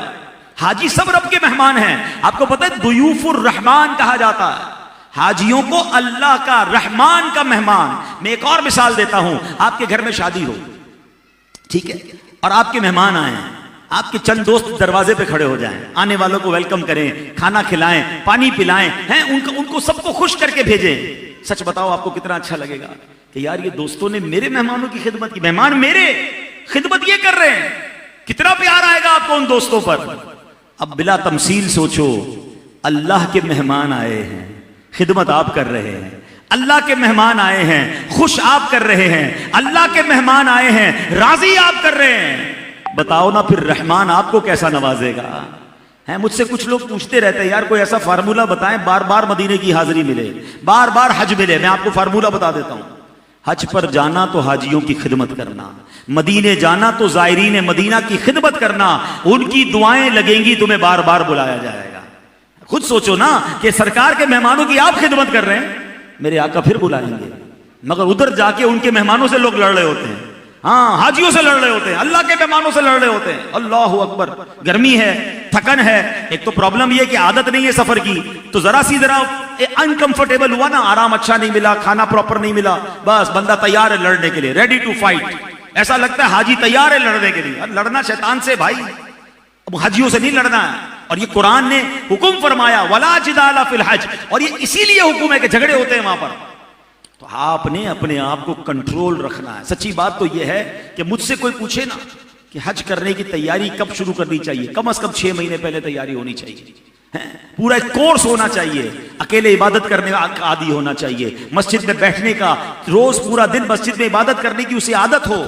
हाजी सब रब के मेहमान हैं। आपको पता है दुयूफुर रहमान कहा जाता है हाजियों को, अल्लाह का रहमान का मेहमान। मैं एक और मिसाल देता हूं। आपके घर में शादी हो, ठीक है, और आपके मेहमान आए हैं, आपके चंद दोस्त दरवाजे पे खड़े हो जाएं, आने वालों को वेलकम करें, खाना खिलाएं, पानी पिलाएं, हैं? उनको सबको खुश करके भेजें। सच बताओ आपको कितना अच्छा लगेगा कि यार ये दोस्तों ने मेरे मेहमानों की खिदमत की, मेहमान मेरे खिदमत ये कर रहे हैं। कितना प्यार आएगा आपको उन दोस्तों पर। अब बिला तमसील सोचो, अल्लाह के मेहमान आए हैं, खिदमत आप कर रहे हैं, अल्लाह के मेहमान आए हैं, खुश आप कर रहे हैं, अल्लाह के मेहमान आए हैं, राजी आप कर रहे हैं। बताओ ना फिर रहमान आपको कैसा नवाजेगा। है मुझसे कुछ लोग पूछते रहते हैं, यार कोई ऐसा फार्मूला बताएं बार बार मदीने की हाजिरी मिले, बार बार हज मिले। मैं आपको फार्मूला बता देता हूं। हज पर जाना तो हाजियों की खिदमत करना, मदीने जाना तो ज़ायरीन मदीना की खिदमत करना, उनकी दुआएं लगेंगी, तुम्हें बार बार बुलाया जाएगा। खुद सोचो ना कि सरकार के मेहमानों की आप खिदमत कर रहे हैं, मेरे आका फिर बुलाएंगे, मगर उधर जाके उनके मेहमानों से लोग लड़ रहे होते हैं। हाँ, हाजियों से लड़ रहे होते हैं, अल्लाह के मेहमानों से लड़ रहे होते हैं। अल्लाह अकबर। गर्मी है, थकन है, एक तो प्रॉब्लम यह कि आदत नहीं है सफर की, तो जरा अनकंफर्टेबल हुआ ना, आराम अच्छा नहीं मिला, खाना प्रॉपर नहीं मिला, बस बंदा तैयार है लड़ने के लिए, रेडी टू फाइट। ऐसा लगता है हाजी तैयार है लड़ने के लिए। लड़ना शैतान से भाई, अब हाजियों से नहीं लड़ना है। और ये कुरान ने हुक्म फरमाया वला जिदाला फिल हज, और ये इसीलिए हुक्म है कि झगड़े होते हैं वहां पर। तो आपने अपने आप को कंट्रोल रखना है। सच्ची बात तो यह है कि मुझसे कोई पूछे ना कि हज करने की तैयारी कब शुरू करनी चाहिए, कम से कम 6 महीने पहले तैयारी होनी चाहिए। पूरा एक कोर्स होना चाहिए, अकेले इबादत करने का आदी होना चाहिए, मस्जिद में बैठने का, रोज पूरा दिन मस्जिद में इबादत करने की उसे आदत हो,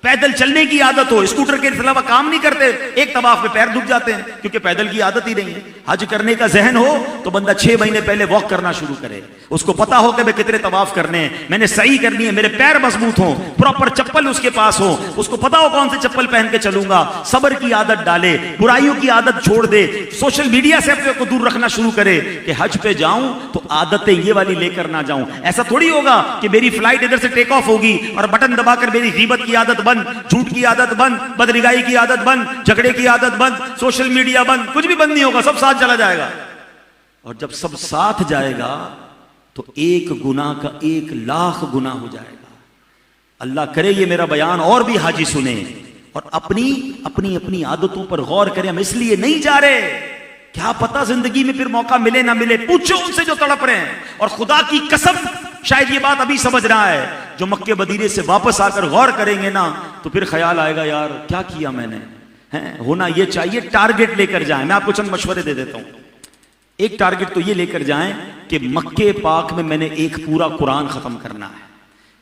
पैदल चलने की आदत हो। स्कूटर के अलावा काम नहीं करते, एक तवाफ में पैर दुख जाते हैं क्योंकि पैदल की आदत ही नहीं है। हज करने का जहन हो तो बंदा 6 महीने पहले वॉक करना शुरू करे, उसको पता हो कि मैं कितने तवाफ करने हैं, मैंने सही करनी है, मेरे पैर मजबूत हो, प्रॉपर चप्पल उसके पास हो, उसको पता हो कौन से चप्पल पहन के चलूंगा। सब्र की आदत डाले, बुराइयों की आदत छोड़ दे, सोशल मीडिया से अपने को दूर रखना शुरू करे कि हज पे जाऊं तो आदतें ये वाली लेकर ना जाऊं। ऐसा थोड़ी होगा कि मेरी फ्लाइट इधर से टेक ऑफ होगी और बटन दबाकर मेरी गीबत की आदत बंद बंद, झूठ की आदत बंद, बदरिगाई की आदत बंद, झगड़े की आदत बंद, सोशल मीडिया बंद, कुछ भी बंद नहीं होगा, सब साथ चला जाएगा। और जब सब साथ जाएगा तो एक गुनाह का 1,00,000 गुना हो जाएगा। अल्लाह करे ये मेरा बयान और भी हाजी सुने और अपनी अपनी अपनी आदतों पर गौर करें। हम इसलिए नहीं जा रहे, क्या पता जिंदगी में फिर मौका मिले ना मिले। पूछो उनसे जो तड़प रहे हैं, और खुदा की कसम शायद ये बात अभी समझ रहा है, जो मक्के मदीने से वापस आकर गौर करेंगे ना तो फिर ख्याल आएगा यार क्या किया मैंने। होना ये चाहिए टारगेट लेकर जाएं। मैं आपको चंद मशवरे दे देता हूं। एक टारगेट तो ये लेकर जाएं कि मक्के पाक में मैंने एक पूरा कुरान खत्म करना है,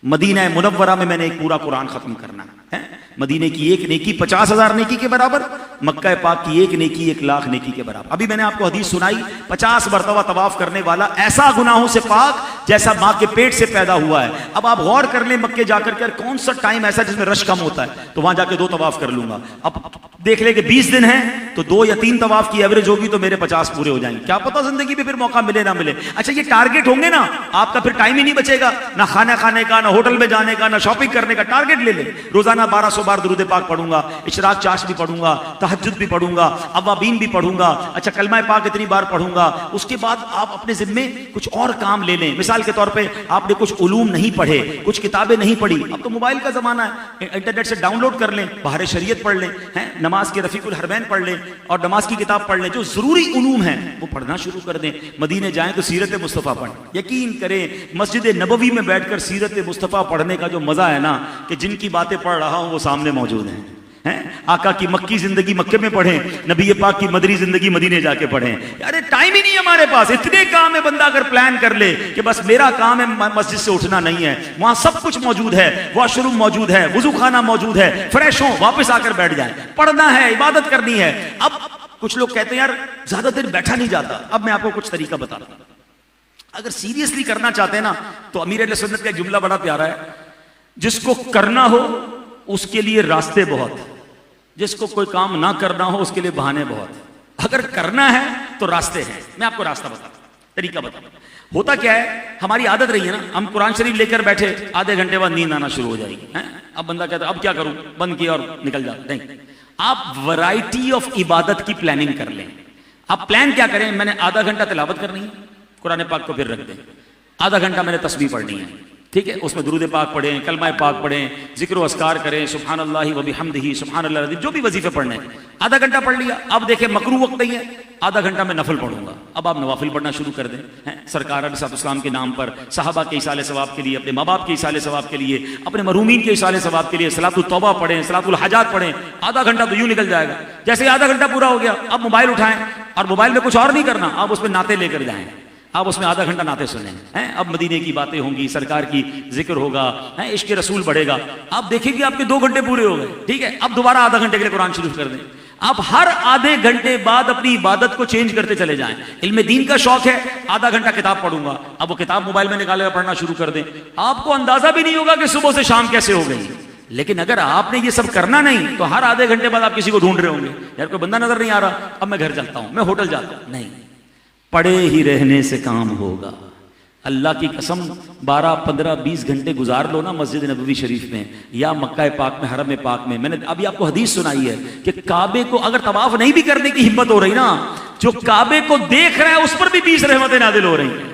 मदीना मुनव्वरा में मैंने एक पूरा कुरान खत्म करना है। मदीने की एक नेकी 50,000 नेकी के बराबर, मक्का पाक की एक नेकी 1,00,000 नेकी के बराबर। अभी मैंने आपको हदीस सुनाई, 50 मरतबा तवाफ करने वाला ऐसा गुनाहों से पाक जैसा मां के पेट से पैदा हुआ है। अब आप गौर कर लें मक्के जाकर के कौन सा टाइम ऐसा जिसमें रश कम होता है, तो वहां जाके 2 तवाफ कर लूंगा। अब देख ले कि 20 दिन है तो 2 या 3 तवाफ की एवरेज होगी तो मेरे 50 पूरे हो जाएंगे। क्या पता जिंदगी में फिर मौका मिले ना मिले। अच्छा ये टारगेट होंगे ना, आपका फिर टाइम ही नहीं बचेगा, ना खाना खाने का, ना होटल में जाने का, ना शॉपिंग करने का। टारगेट ले ले, रोजाना 1200 बार दुरूद पाक पढ़ूंगा, इशराक चाश भी पढ़ूंगा, तहज्जुद भी पढ़ूंगा, अवाबीन भी पढ़ूंगा, अच्छा कलमा पाक इतनी बार पढ़ूंगा। उसके बाद आप अपने जिम्मे कुछ और काम ले लें। मिसाल के तौर पे आपने कुछ उलूम नहीं पढ़े, कुछ किताबें नहीं पढ़ी, अब तो मोबाइल का जमाना है, इंटरनेट से डाउनलोड कर लें, बाहर शरीयत पढ़ लें, हैं नमाज के रफीकुल हरमैन पढ़ लें और नमाज की किताब पढ़ लें। जो जरूरी उलूम है वो पढ़ना शुरू कर दें। मदीने जाएं तो सीरत मुस्तफ़ा पढ़ें। यकीन करें मस्जिद नबवी में बैठकर सीरत मुस्तफ़ा पढ़ने का जो मजा है ना, कि जिनकी बातें पढ़ रहा हूं वो सामने मौजूद हैं। आका की मक्की जिंदगी मक्के में पढ़ें, नबी पाक की मदरी जिंदगी मदीने जाके पढ़ें। अरे टाइम ही नहीं है हमारे पास, इतने काम है। बंदा अगर प्लान कर ले कि बस मेरा काम है मस्जिद से उठना नहीं है, वहां सब कुछ मौजूद है, वॉशरूम मौजूद है, वुजू खाना मौजूद है, फ्रेश हो वापस आकर बैठ जाए, पढ़ना है, इबादत करनी है। अब कुछ लोग कहते हैं यार ज्यादा देर बैठा नहीं जाता। अब मैं आपको कुछ तरीका बताता हूं। अगर सीरियसली करना चाहते हैं ना तो अमीर अहले सुन्नत का एक जुमला बड़ा प्यारा है, जिसको करना हो उसके लिए रास्ते बहुत, जिसको कोई काम ना करना हो उसके लिए बहाने बहुत। अगर करना है तो रास्ते हैं। मैं आपको रास्ता बताता हूं, तरीका बताता हूं। होता क्या है, हमारी आदत रही है ना, हम कुरान शरीफ लेकर बैठे, आधे घंटे बाद नींद आना शुरू हो जाएगी। अब बंदा कहता है अब क्या करूं, बंद किया और निकल जाता। नहीं, आप वैरायटी ऑफ इबादत की प्लानिंग कर लें। आप प्लान क्या करें, मैंने आधा घंटा तिलावत करनी है, कुरान पाक को फिर रख दें। आधा घंटा मैंने तस्बीह पढ़नी है, ठीक है, उसमें दुरूद पाक पढ़ें, कलमा पाक पढ़ें, जिक्र व अस्कार करें, सुब्हानल्लाहि व बिहम्दिही, सुब्हानल्लाह अज़ीम, जो भी वजीफे पढ़ने। आधा घंटा पढ़ लिया, अब देखें मकरू वक्त नहीं है, आधा घंटा मैं नफल पढ़ूंगा। अब आप नवाफिल पढ़ना शुरू कर दें, सरकार अलैहिस्सलाम के नाम पर, सहाबा के इसाले सवाब के लिए, अपने माँ बाप के इसाले सवाब के लिए, अपने मरूमीन के इसाले सवाब के लिए सलातुल तौबा पढ़ें, सलातुल हाजात पढ़ें। आधा घंटा तो यूं निकल जाएगा। जैसे आधा घंटा पूरा हो गया, अब मोबाइल उठाएं और मोबाइल में कुछ और नहीं करना, आप उसमें नाते लेकर जाएं, आप उसमें आधा घंटा नाते सुनें हैं। अब मदीने की बातें होंगी, सरकार की जिक्र होगा, हैं इश्क रसूल बढ़ेगा। आप देखेंगे आपके 2 घंटे पूरे हो गए, ठीक है। अब दोबारा आधा घंटे के लिए कुरान शरीफ कर दें। आप हर आधे घंटे बाद अपनी इबादत को चेंज करते चले जाएं। इल्म दीन का शौक है, आधा घंटा किताब पढ़ूंगा, अब वो किताब मोबाइल में निकाले पढ़ना शुरू कर दें। आपको अंदाजा भी नहीं होगा कि सुबह से शाम कैसे हो गई। लेकिन अगर आपने ये सब करना नहीं तो हर आधे घंटे बाद आप किसी को ढूंढ रहे होंगे, यार कोई बंदा नजर नहीं आ रहा, अब मैं घर चलता हूं, मैं होटल जाता हूं। नहीं, पड़े ही रहने से काम होगा। अल्लाह की कसम 12, 15, 20 घंटे गुजार लो ना मस्जिद नबवी शरीफ में या मक्का पाक में, हरम पाक में। मैंने अभी आपको हदीस सुनाई है कि काबे को अगर तवाफ नहीं भी करने की हिम्मत हो रही ना, जो काबे को देख रहा है उस पर भी 20 रहमतें नाज़िल हो रही हैं।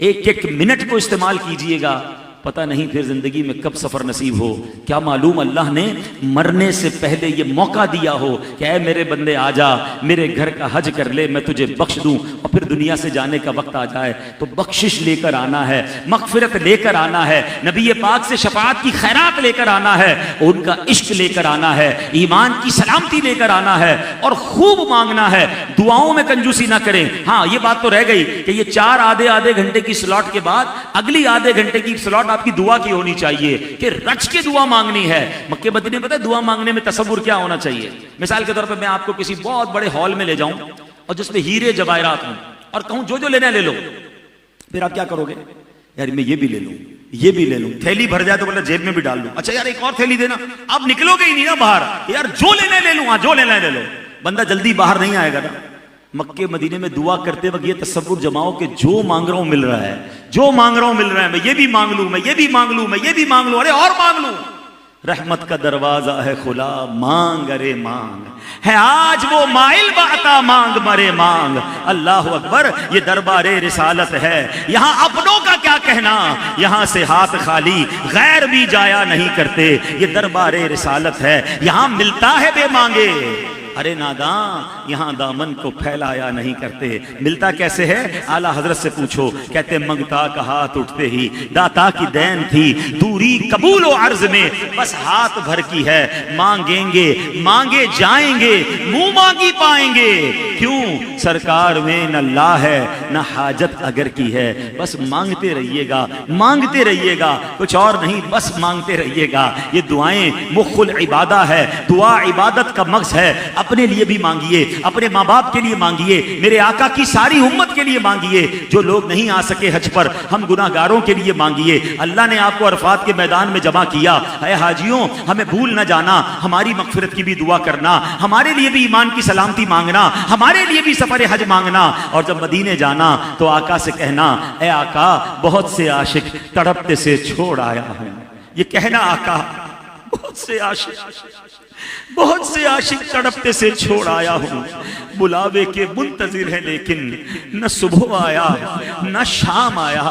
एक एक मिनट को इस्तेमाल कीजिएगा, पता नहीं फिर जिंदगी में कब सफर नसीब हो। क्या मालूम अल्लाह ने मरने से पहले ये मौका दिया हो कि ऐ मेरे बंदे आ जा, मेरे घर का हज कर ले, मैं तुझे बख्श दूं। और फिर दुनिया से जाने का वक्त आ जाए तो बख्शिश लेकर आना है, मगफिरत लेकर आना है, नबी पाक से शफाअत की खैरात लेकर आना है, उनका इश्क लेकर आना है, ईमान की सलामती लेकर आना है और खूब मांगना है। दुआओं में कंजूसी ना करें। हाँ, ये बात तो रह गई कि ये 4 आधे घंटे की स्लॉट के बाद अगली आधे घंटे की स्लॉट आपकी दुआ की होनी चाहिए कि रच के दुआ मांगनी है। मक्के मदीने में पता है दुआ मांगने में तसव्वुर क्या होना चाहिए। मिसाल के तौर पे मैं आपको किसी बहुत बड़े हॉल में ले जाऊं और जिसमें हीरे जवाहरात हों और कहूं जो जो लेना ले लो, फिर आप क्या करोगे, यार मैं ये भी ले लूं, ये भी ले लूं, थैली भर जाए तो बोला जेब में भी डाल लूं, अच्छा यार एक और थैली देना। आप निकलोगे ही नहीं ना बाहर, यार जो लेना ले लूं, हाँ जो लेना ले लो। बंदा जल्दी बाहर नहीं आएगा ना। मक्के मदीने में दुआ करते वक्त ये तसव्वुर जमाओ कि जो मांग रहा हूं मिल रहा है, जो मांग रहा हूं मिल रहा है, मैं ये भी मांग लूं, मैं ये भी मांग लूं, मैं ये भी मांग लूं, अरे और मांग लूं। रहमत का दरवाजा है खुला, मांग अरे मांग, है आज वो माइल बाता मांग मरे मांग। अल्लाह अकबर, ये दरबारे रिसालत है, यहाँ अपनों का क्या कहना, यहाँ से हाथ खाली गैर भी जाया नहीं करते। ये दरबारे रिसालत है, यहाँ मिलता है बेमांगे, अरे नादां यहाँ दामन को फैलाया नहीं करते। मिलता कैसे है, आला हजरत से पूछो, कहते मंगता का हाथ उठते ही दाता की देन थी, दूरी कबूल व अर्ज में बस हाथ भर की है। मांगेंगे मांगे जाएंगे, मुंह मांगी पाएंगे, क्यों सरकार में न ला है न हाजत अगर की है। बस मांगते रहिएगा, मांगते रहिएगा, कुछ और नहीं, बस मांगते रहिएगा। ये दुआएं मुख्कुल इबादा है, दुआ इबादत का मक्स है। अपने लिए भी मांगिए, अपने माँ बाप के लिए मांगिए, मेरे आका की सारी उम्मत के लिए मांगिए, जो लोग नहीं आ सके हज पर, हम गुनाहगारों के लिए मांगिए। अल्लाह ने आपको अरफात के मैदान में जमा किया है। हाजियों, हमें भूल न जाना, हमारी मगफिरत की भी दुआ करना, हमारे लिए भी ईमान की सलामती मांगना, हमारे लिए भी सफर हज मांगना। और जब मदीने जाना तो आका से कहना, ए आका बहुत से आशिक तड़पते से छोड़ आया हूं। ये कहना आका, बहुत से आशिक तड़पते से छोड़ आया हूं, बुलावे के मुंतजिर है लेकिन न सुबह आया न शाम आया।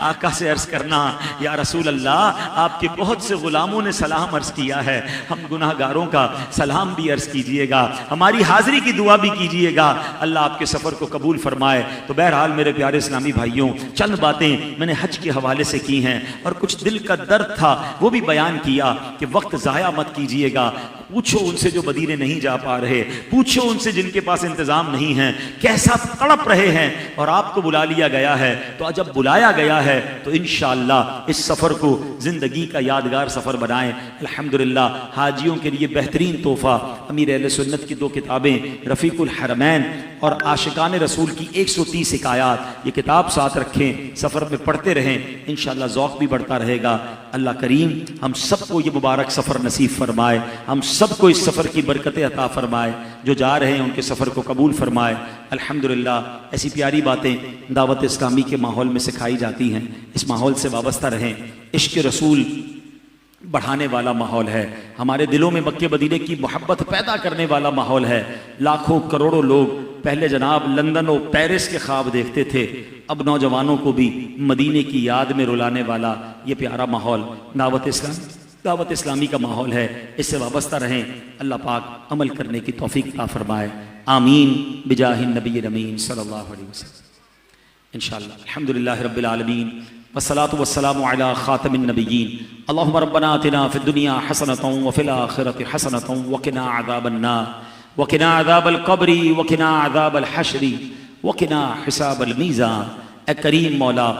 आका से अर्ज करना, या रसूल अल्लाह, आपके बहुत से गुलामों ने सलाम अर्ज किया है, हम गुनाहगारों का सलाम भी अर्ज कीजिएगा, हमारी हाजिरी की दुआ भी कीजिएगा, अल्लाह आपके सफर को कबूल फरमाए। तो बहरहाल मेरे प्यारे इस्लामी भाइयों, चंद बातें मैंने हज के हवाले से की हैं और कुछ दिल का दर्द था वो भी बयान किया कि वक्त ज़ाया मत कीजिएगा। पूछो उनसे जो मदीने नहीं जा पा रहे, पूछो उनसे जिनके पास इंतजाम नहीं है, कैसा तड़प रहे हैं। और आपको बुला लिया गया है, तो जब बुलाया गया है तो इंशाअल्लाह इस सफ़र को ज़िंदगी का यादगार सफ़र बनाएं। अल्हम्दुलिल्लाह, हाजियों के लिए बेहतरीन तोहफ़ा अमीर अहले सुन्नत की 2 किताबें, रफ़ीकुल हरमैन और आशिकान रसूल की 130 हिकायात, ये किताब साथ रखें, सफ़र में पढ़ते रहें, इंशाअल्लाह ज़ौक़ भी बढ़ता रहेगा। अल्लाह करीम हम सबको ये मुबारक सफ़र नसीब फरमाए, हम सबको इस सफ़र की बरकतें अता फरमाए, जो जा रहे हैं उनके सफ़र को कबूल फरमाए। अल्हम्दुलिल्लाह, ऐसी प्यारी बातें दावत इस्लामी के माहौल में सिखाई जाती हैं, इस माहौल से वाबस्ता रहें। इश्क़ रसूल बढ़ाने वाला माहौल है, हमारे दिलों में मक्के मदीने की मोहब्बत पैदा करने वाला माहौल है। लाखों करोड़ों लोग पहले जनाब लंदन और पेरिस के ख्वाब देखते थे, अब नौजवानों को भी मदीने की याद में रुलाने वाला ये प्यारा माहौल दावत इस्लामी का माहौल है। इससे वाबस्ता रहें, अल्लाह पाक अमल करने की तौफीक अता फरमाए। आमीन बिजाहिन नबी अमीन सल्लल्लाहु अलैहि वसल्लम। इंशाअल्लाह अल्हम्दुलिल्लाहि रब्बिल आलमीन वस्सलातु वस्सलामु अला खातमिन नबिय्यीन। अल्लाहुम्मा रब्बना आतिना फिद दुनिया हसनतन व फिल आखिरति हसनतन व क़िना अज़ाबन नार व क़िना अज़ाबल क़ब्रि व क़िना अज़ाबल हश्रि व क़िना हिसाबल मीज़ान। ए करीम मौला,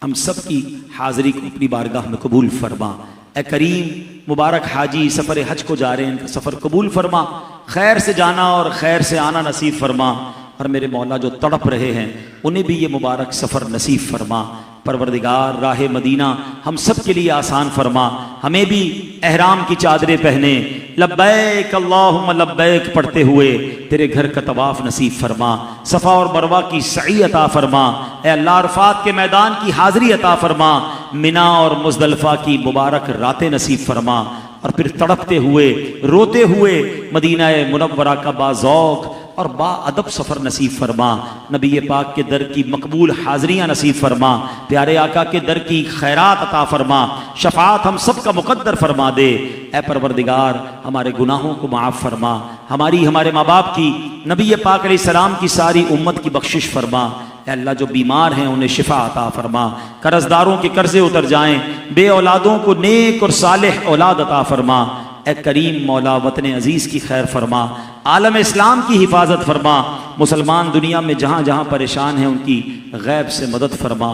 हम सब की हाज़िरी को अपनी बारगाह में कबूल फरमा। ए करीम, मुबारक हाजी सफ़र हज को जा रहे हैं, इनका सफ़र कबूल फरमा, खैर से जाना और खैर से आना नसीब फरमा। और मेरे मौला जो तड़प रहे हैं उन्हें भी ये मुबारक सफ़र नसीब फरमा। परवरदिगार, राह मदीना हम सब के लिए आसान फरमा, हमें भी एहराम की चादरें पहने लब्बैक अल्लाहुम्मा लब्बैक पढ़ते हुए तेरे घर का तवाफ़ नसीब फरमा। सफ़ा और मरवा की सई अता फरमा। ए अल्लाह, अरफात के मैदान की हाज़िरी अता फरमा। मिना और मुज़दलिफ़ा की मुबारक रातें नसीब फरमा। और फिर तड़पते हुए रोते हुए मदीना मुनव्वरा का बाज़ौक़ और बाअदब सफ़र नसीब फरमा। नबी पाक के दर की मकबूल हाज़िरियाँ नसीब फरमा। प्यारे आका के दर की खैरात अता फरमा। शफ़ाअत हम सब का मुक़द्दर फरमा दे। ए परवरदिगार, हमारे गुनाहों को माफ़ फरमा, हमारी हमारे माँ बाप की, नबी पाक अलैहिस्सलाम की सारी उम्मत की बख्शिश फरमा। ए अल्लाह, जो बीमार हैं उन्हें शिफा अता फरमा। कर्जदारों के कर्जे उतर जाएं, बे औलादों को नेक और सालेह औलाद अता फरमा। ए करीम मौला, वतन अजीज़ की खैर फरमा, आलम इस्लाम की हिफाजत फरमा। मुसलमान दुनिया में जहाँ जहाँ परेशान हैं उनकी गैब से मदद फरमा।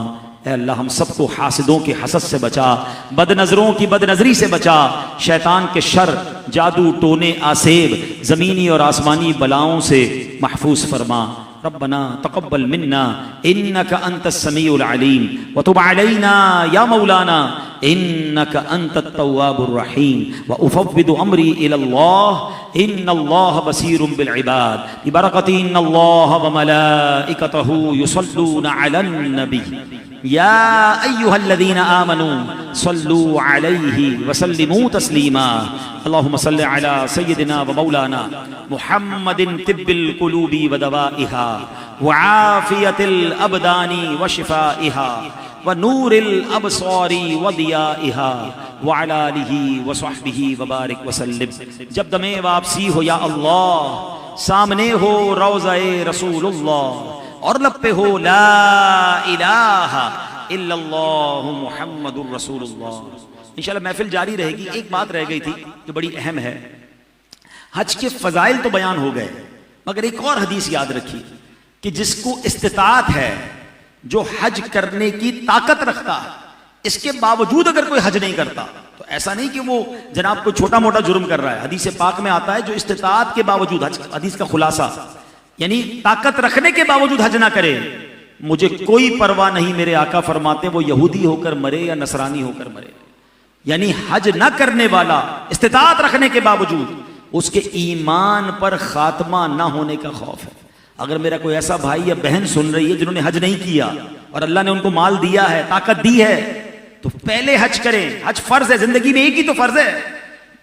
ए अल्लाह, हम सबको हासिदों के हसद से बचा, बदनज़रों की बदनज़री से बचा, शैतान के शर, जादू टोने आसेब, ज़मीनी और आसमानी बलाओं से महफूज फरमा। रब्बना तक़ब्बल मिन्ना इन्नका अंतस समीउल अलीम व तुब अलैना या मौलाना इन्नका अंतत तव्वाबुर रहीम व उफ़व्विदु अम्री इलल्लाह इन्नल्लाह बसीरुम बिल इबाद बिबरकति इन्नल्लाह व मलाइकतहु युसल्लूना अलन नबी या अय्युहल्लज़ीना आमनू सल्लू अलैहि वसल्लिमू तस्लीमा। अल्लाहुम्मा सल्लि अला सय्यिदिना व मौलाना मुहम्मदिन तिब्बिल कुलूबी व दवाइहा व आफियतिल अबदानी व शिफाइहा व नूरिल अबसारी व दियाइहा व अला आलिहि व सहबिहि व बारिक व सल्लिम। जब दमे वापसी हो या अल्लाह, सामने हो रौज़ाए रसूलुल्लाह और लब पे हो ला इलाहा इल्लल्लाहु मुहम्मदुर रसूलुल्लाह। इंशाअल्लाह महफिल जारी रहेगी। एक बात रह गई थी जो बड़ी अहम है। हज के फजाइल तो बयान हो गए, मगर एक और हदीस याद रखिए कि जिसको इस्तिताअत है, जो हज करने की ताकत रखता है, इसके बावजूद अगर कोई हज नहीं करता तो ऐसा नहीं कि वो जनाब कोई छोटा मोटा जुर्म कर रहा है। हदीस पाक में आता है जो इस्तिताअत के बावजूद, हदीस का खुलासा यानी ताकत रखने के बावजूद हज ना करे, मुझे कोई परवाह नहीं, मेरे आका फरमाते वो यहूदी होकर मरे या नसरानी होकर मरे। यानी हज ना करने वाला इस्तिताअत रखने के बावजूद उसके ईमान पर खात्मा ना होने का खौफ है। अगर मेरा कोई ऐसा भाई या बहन सुन रही है जिन्होंने हज नहीं किया और अल्लाह ने उनको माल दिया है, ताकत दी है, तो पहले हज करें। हज फर्ज है, जिंदगी में एक ही तो फर्ज है,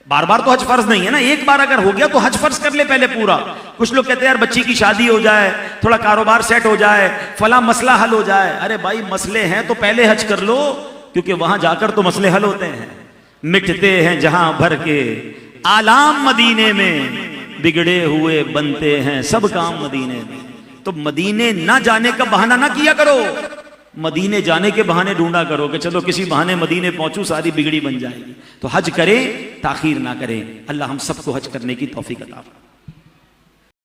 बार बार तो हज फर्ज नहीं है ना। एक बार अगर हो गया तो हज फर्ज कर ले पहले पूरा। कुछ लोग कहते हैं यार बच्ची की शादी हो जाए, थोड़ा कारोबार सेट हो जाए, फला मसला हल हो जाए। अरे भाई मसले हैं तो पहले हज कर लो, क्योंकि वहां जाकर तो मसले हल होते हैं। मिटते हैं जहां भर के आलाम मदीने में, बिगड़े हुए बनते हैं सब काम मदीने में। तो मदीने ना जाने का बहाना ना किया करो, मदीने जाने के बहाने ढूंढा करो कि चलो किसी बहाने मदीने पहुंचूं, सारी बिगड़ी बन जाएगी। तो हज करें, ताखीर ना करें। अल्लाह हम सबको हज करने की तौफीक अता फरमाए।